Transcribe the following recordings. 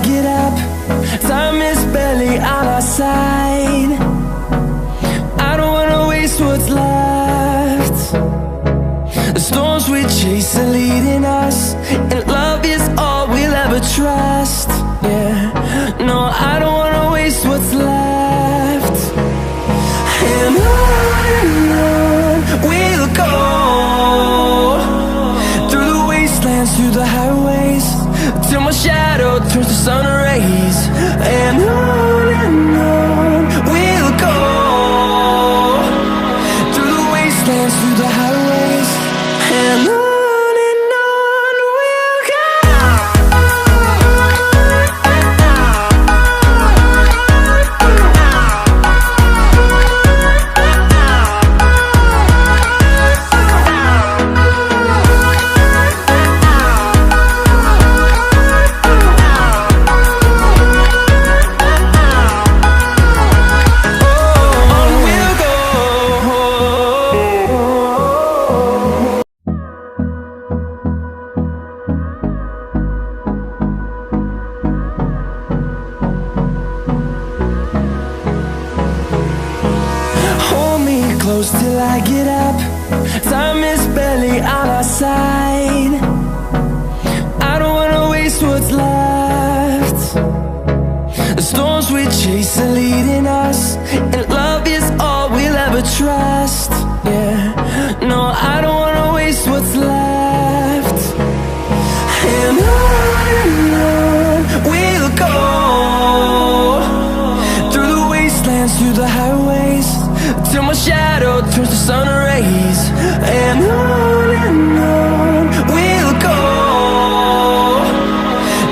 get up. Time is barely on our side. I don't wanna waste what's left. The storms we chase are leading us, and love is all we'll ever trust. Yeah, no, I don't wanna waste what's left. And on we'll go, through the wastelands, through the highways, till my shadow turns to sun rays. And on we'll go, through the wastelands, through the highways, and on. Close till I get up. Time is barely on our side. I don't wanna waste what's left. The storms we chase are leading us, and love is all we'll ever trust. Yeah, no, I don't wanna waste what's left. And on we'll go, through the wastelands, through the highways, till my shadow turns to sun rays. And on we'll go,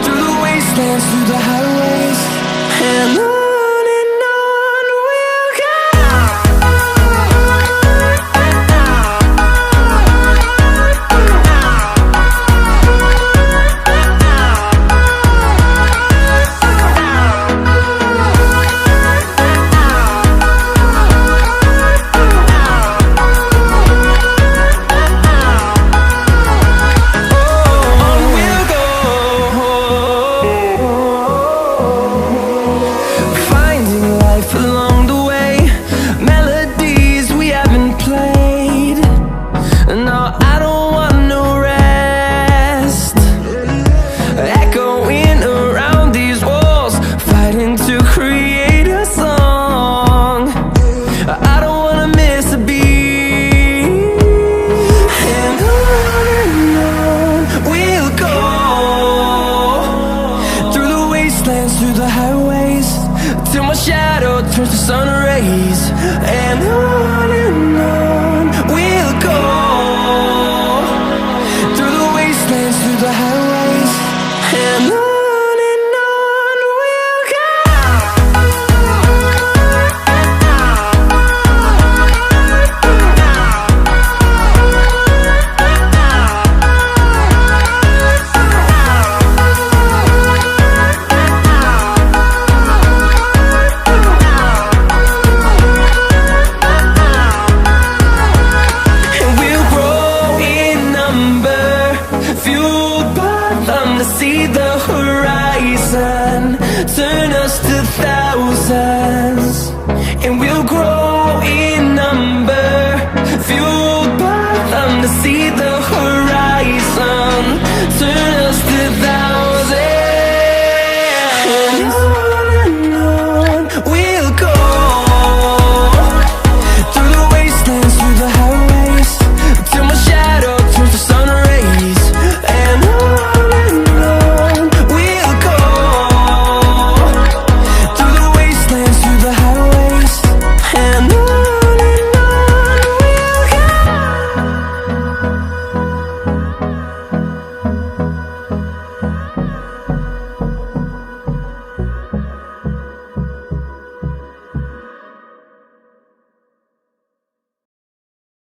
through the wastelands, through the highways, and on. Through the highways, till my shadow turns to sun rays. And on we'll go.